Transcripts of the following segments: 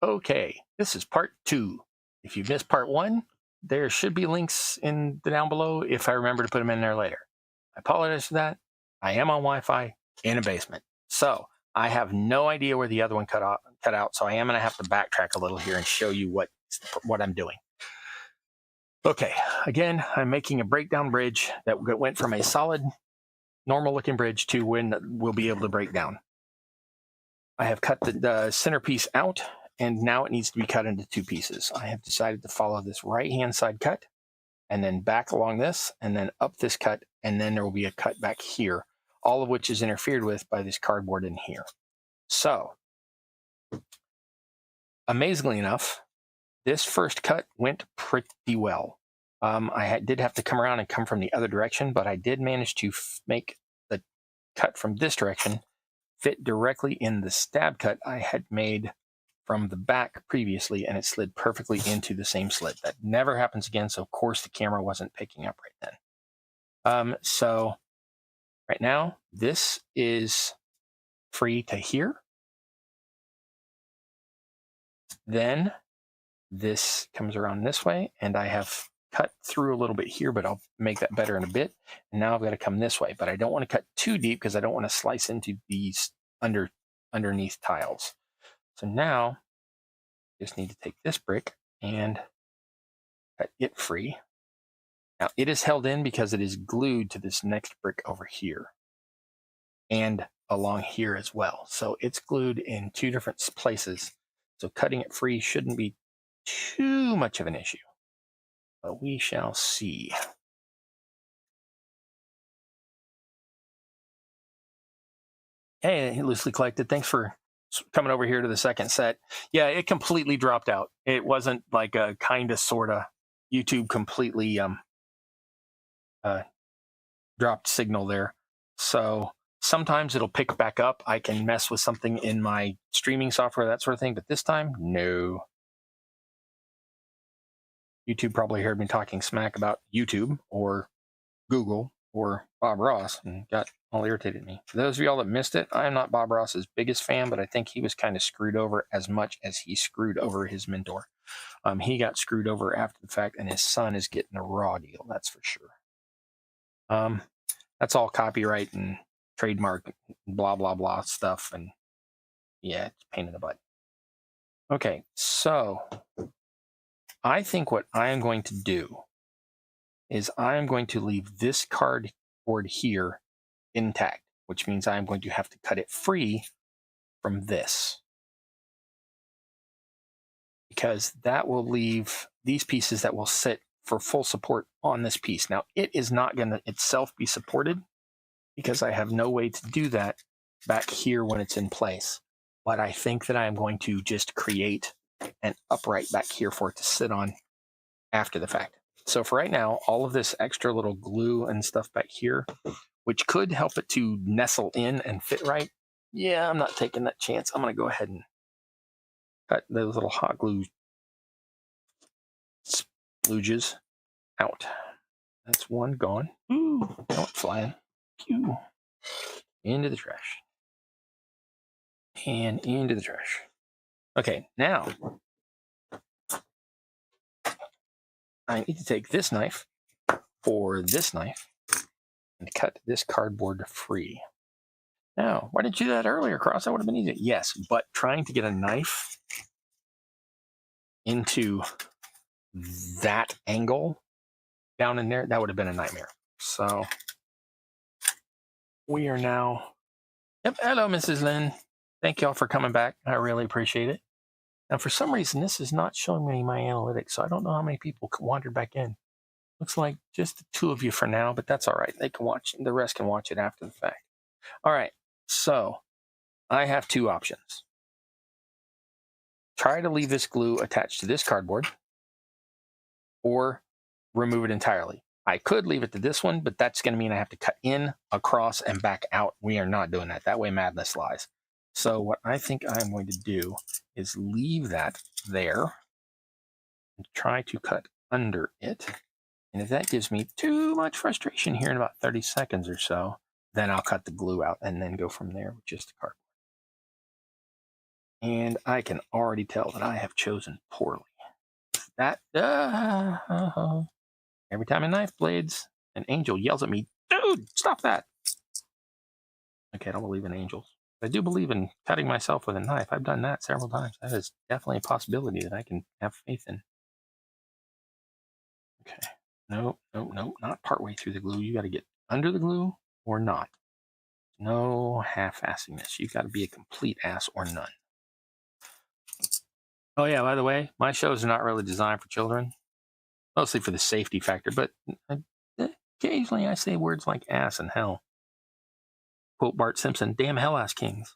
Okay, this is part 2. If you've missed part 1, there should be links in the down below if I remember to put them in there later. I apologize for that. I am on Wi-Fi in a basement, so I have no idea where the other one cut out, so I am going to have to backtrack a little here and show you what I'm doing. Okay, again, I'm making a breakdown bridge that went from a solid, normal-looking bridge to when we'll be able to break down. I have cut the centerpiece out, and now it needs to be cut into 2 pieces. I have decided to follow this right-hand side cut, and then back along this, and then up this cut, and then there will be a cut back here, all of which is interfered with by this cardboard in here. So, amazingly enough, this first cut went pretty well. I did have to come around and come from the other direction, but I did manage to make the cut from this direction fit directly in the stab cut I had made from the back previously, and it slid perfectly into the same slit. That never happens again, so of course the camera wasn't picking up right then. So right now, this is free to here. Then this comes around this way, and I have cut through a little bit here, but I'll make that better in a bit. And now I've got to come this way, but I don't want to cut too deep because I don't want to slice into these underneath tiles. So now, just need to take this brick and cut it free. Now, it is held in because it is glued to this next brick over here and along here as well. So it's glued in 2 different places. So cutting it free shouldn't be too much of an issue, but we shall see. Hey, Loosely Collected, thanks for coming over here to the second set. Yeah, it completely dropped out. It wasn't like a kind of sort of YouTube completely dropped signal there. So sometimes it'll pick back up. I can mess with something in my streaming software, that sort of thing, but this time, no. YouTube probably heard me talking smack about YouTube or Google or Bob Ross and got all irritated at me. For those of y'all that missed it, I am not Bob Ross's biggest fan, but I think he was kind of screwed over as much as he screwed over his mentor. He got screwed over after the fact, and his son is getting a raw deal, that's for sure. That's all copyright and trademark, blah, blah, blah stuff, and yeah, it's a pain in the butt. Okay, so I think what I am going to do is I am going to leave this cardboard here intact, which means I am going to have to cut it free from this, because that will leave these pieces that will sit for full support on this piece. Now, it is not going to itself be supported because I have no way to do that back here when it's in place. But I think that I am going to just create an upright back here for it to sit on after the fact. So for right now, all of this extra little glue and stuff back here, which could help it to nestle in and fit right, yeah, I'm not taking that chance. I'm going to go ahead and cut those little hot glue splooges out. That's one gone. Ooh, now it's flying. Pew. Into the trash. And into the trash. Okay, now I need to take this knife or this knife and cut this cardboard free. Now, why didn't you do that earlier, Cross? That would have been easy. Yes, but trying to get a knife into that angle down in there, that would have been a nightmare. So we are now... Yep, hello, Mrs. Lynn. Thank y'all for coming back. I really appreciate it. Now, for some reason, this is not showing me my analytics, so I don't know how many people wandered back in. Looks like just the 2 of you for now, but that's all right. They can watch, the rest can watch it after the fact. All right, so I have 2 options. Try to leave this glue attached to this cardboard, or remove it entirely. I could leave it to this one, but that's going to mean I have to cut in, across, and back out. We are not doing that. That way madness lies. So what I think I'm going to do is leave that there and try to cut under it. And if that gives me too much frustration here in about 30 seconds or so, then I'll cut the glue out and then go from there with just the cardboard. And I can already tell that I have chosen poorly. That, every time a knife blades, an angel yells at me, dude, stop that. Okay, I don't believe in angels. I do believe in cutting myself with a knife. I've done that several times. That is definitely a possibility that I can have faith in. Okay. No, not partway through the glue. You got to get under the glue or not. No half-assing this. You've got to be a complete ass or none. Oh yeah, by the way, my shows are not really designed for children. Mostly for the safety factor, but occasionally I say words like ass and hell. Quote Bart Simpson, damn hell-ass kings.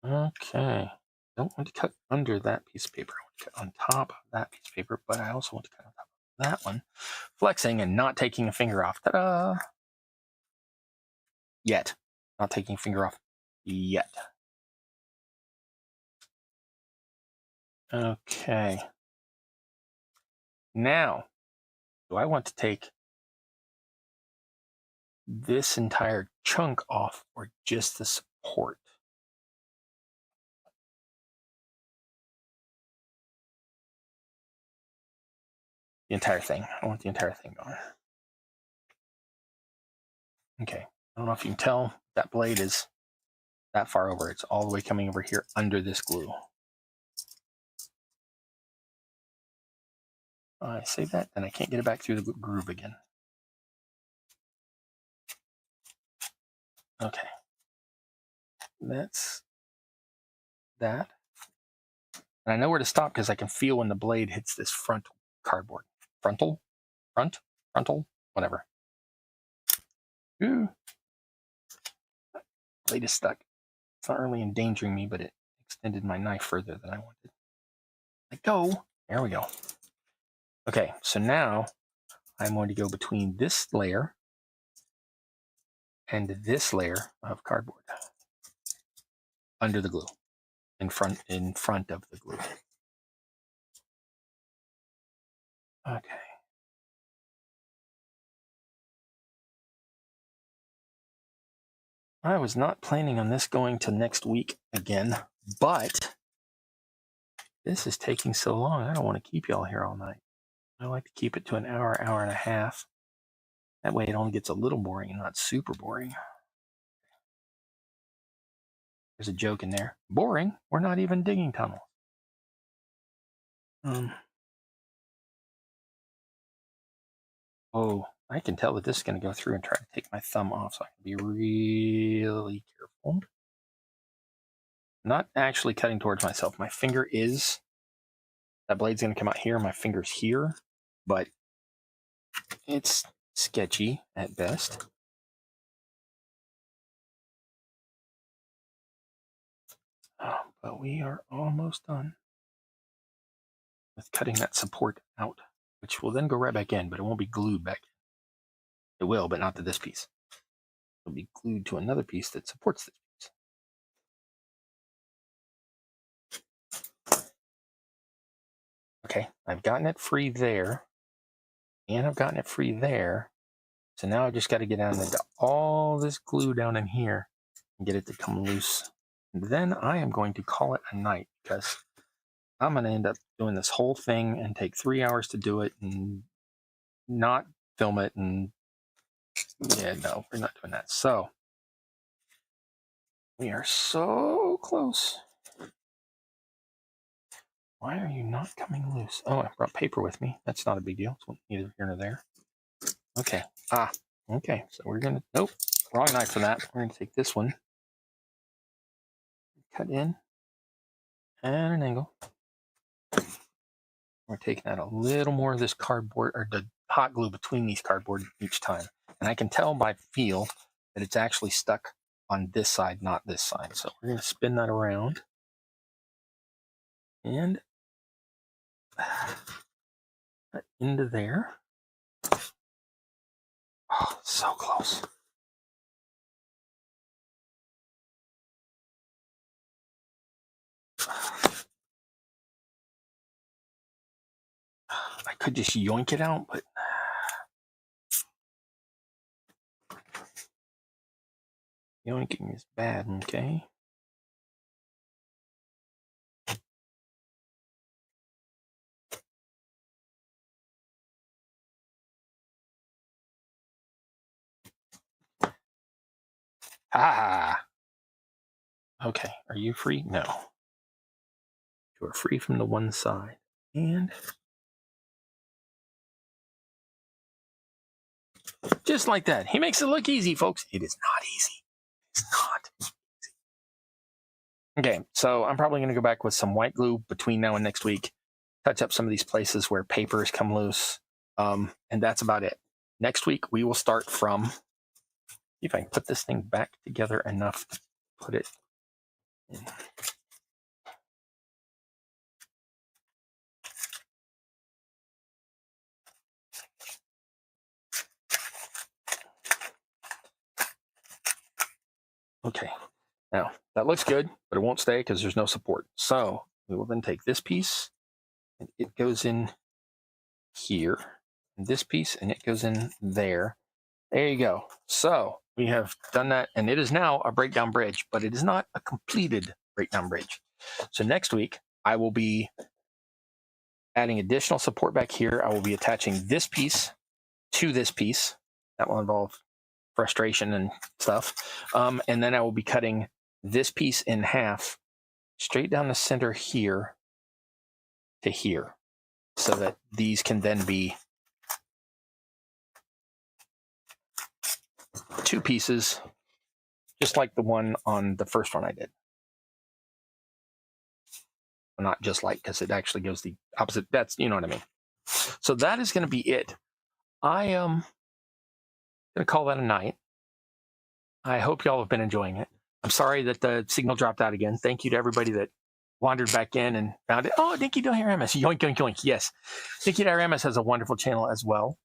Okay. Don't want to cut under that piece of paper. I want to cut on top of that piece of paper, but I also want to cut on top of that one. Flexing and not taking a finger off. Ta-da! Yet. Not taking a finger off yet. Okay. Now, do I want to take this entire chunk off or just the support? The entire thing. I want the entire thing gone. Okay. I don't know if you can tell, that blade is that far over. It's all the way coming over here under this glue. I save that, then I can't get it back through the groove again. Okay. That's that. And I know where to stop because I can feel when the blade hits this front cardboard. Frontal? Whatever. Ooh. Blade is stuck. It's not really endangering me, but it extended my knife further than I wanted. Let go. There we go. Okay, so now I'm going to go between this layer and this layer of cardboard under the glue, in front of the glue. Okay. I was not planning on this going to next week again, but this is taking so long. I don't want to keep y'all here all night. I like to keep it to an hour, hour and a half. That way it only gets a little boring and not super boring. There's a joke in there. Boring? We're not even digging tunnels. Oh, I can tell that this is going to go through and try to take my thumb off, so I can be really careful. Not actually cutting towards myself. My finger is, that blade's going to come out here, my finger's here, but it's sketchy at best. Oh, but we are almost done with cutting that support out, which will then go right back in, but it won't be glued back in. It will, but not to this piece. It'll be glued to another piece that supports this piece. Okay, I've gotten it free there, and I've gotten it free there. So now I just got to get down into all this glue down in here and get it to come loose. And then I am going to call it a night because I'm going to end up doing this whole thing and take 3 hours to do it and not film it. And yeah, no, we're not doing that. So we are so close. Why are you not coming loose? Oh, I brought paper with me. That's not a big deal. It's neither here nor there. Okay. Okay. So we're going to, nope, wrong knife for that. We're going to take this one, cut in, and an angle. We're taking out a little more of this cardboard, or the hot glue between these cardboard each time. And I can tell by feel that it's actually stuck on this side, not this side. So we're going to spin that around. And into there. Oh, So close. I could just yoink it out, but yoinking is bad, okay? Ah! Okay, are you free? No. You are free from the one side. And just like that. He makes it look easy, folks. It is not easy. It's not easy. Okay, so I'm probably going to go back with some white glue between now and next week. Touch up some of these places where paper has come loose. And that's about it. Next week, we will start from... See if I can put this thing back together enough to put it in. Okay, now that looks good, but it won't stay because there's no support. So we will then take this piece and it goes in here, and this piece, and it goes in there. There you go. So we have done that, and it is now a breakdown bridge, but it is not a completed breakdown bridge. So next week, I will be adding additional support back here. I will be attaching this piece to this piece. That will involve frustration and stuff. And then I will be cutting this piece in half straight down the center here to here, so that these can then be two pieces, just like the one on the first one I did. Well, not just like, because it actually goes the opposite. That's, you know what I mean. So that is going to be it. I am going to call that a night. I hope y'all have been enjoying it. I'm sorry that the signal dropped out again. Thank you to everybody that wandered back in and found it. Oh, Dinky Dioramas. Yoink, yoink, yoink. Yes. Dinky Dioramas has a wonderful channel as well.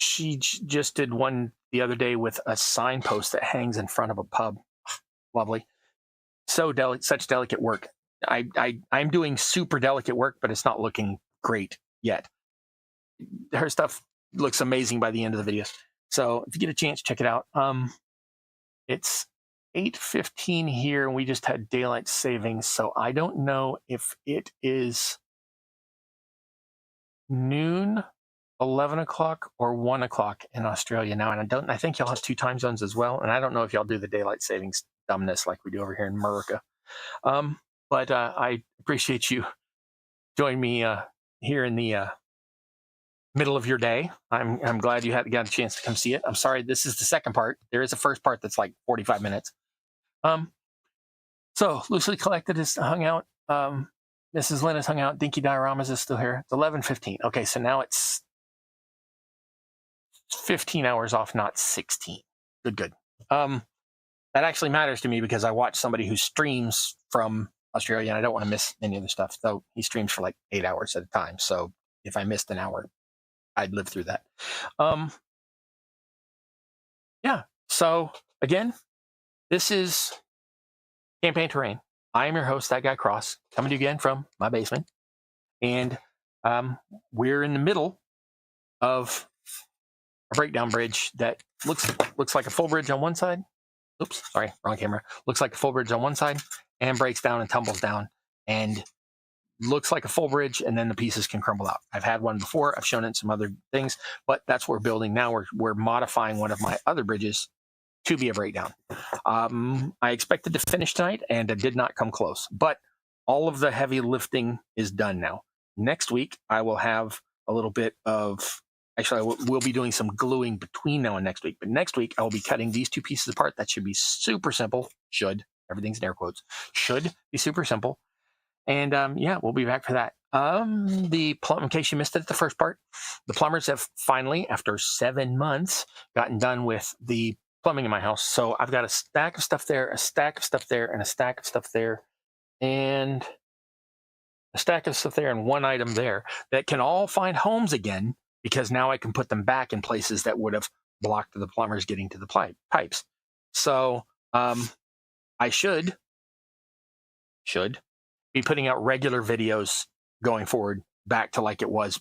She just did one the other day with a signpost that hangs in front of a pub. Lovely. So such delicate work. I'm doing super delicate work, but it's not looking great yet. Her stuff looks amazing by the end of the videos. So if you get a chance, check it out. It's 8:15 here, and we just had daylight savings, so I don't know if it is noon, 11 o'clock, or 1 o'clock in Australia now. And I think y'all have 2 time zones as well, and I don't know if y'all do the daylight savings dumbness like we do over here in America. But I appreciate you joining me here in the middle of your day. I'm glad you got a chance to come see it. I'm sorry, this is the second part. There is a first part that's like 45 minutes. So Loosely Collected is hung out. Mrs. Lynn is hung out. Dinky Dioramas is still here. It's 11:15. Okay, so now it's 15 hours off, not 16. Good. That actually matters to me because I watch somebody who streams from Australia, and I don't want to miss any of the stuff, though he streams for like 8 hours at a time. So if I missed an hour, I'd live through that. Yeah, so again, this is Campaign Terrain. I am your host, That Guy Cross, coming to you again from my basement. And we're in the middle of a breakdown bridge that looks like a full bridge on one side. Oops, sorry, wrong camera. Looks like a full bridge on one side and breaks down and tumbles down and looks like a full bridge, and then the pieces can crumble out. I've had one before. I've shown it in some other things, but that's what we're building now. We're modifying one of my other bridges to be a breakdown. I expected to finish tonight, and it did not come close, but all of the heavy lifting is done now. Next week, I will have a little bit of... Actually, we'll be doing some gluing between now and next week. But next week, I will be cutting these 2 pieces apart. That should be super simple. Should. Everything's in air quotes. Should be super simple. And yeah, we'll be back for that. In case you missed it at the first part, the plumbers have finally, after 7 months, gotten done with the plumbing in my house. So I've got a stack of stuff there, a stack of stuff there, and a stack of stuff there, and a stack of stuff there, and one item there that can all find homes again because now I can put them back in places that would have blocked the plumbers getting to the pipes. So I should be putting out regular videos going forward, back to like it was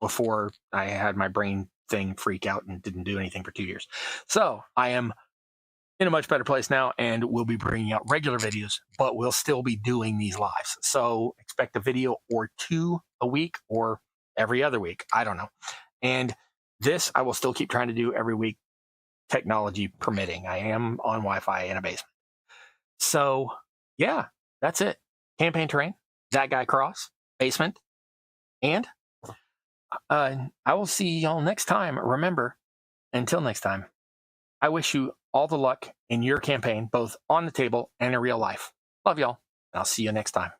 before I had my brain thing freak out and didn't do anything for 2 years. So I am in a much better place now, and we'll be bringing out regular videos, but we'll still be doing these lives. So expect a video or 2 a week, or every other week. I don't know. And this I will still keep trying to do every week, technology permitting. I am on Wi-Fi in a basement. So yeah, that's it. Campaign terrain, that guy cross, basement, and I will see y'all next time. Remember, until next time, I wish you all the luck in your campaign, both on the table and in real life. Love y'all. I'll see you next time.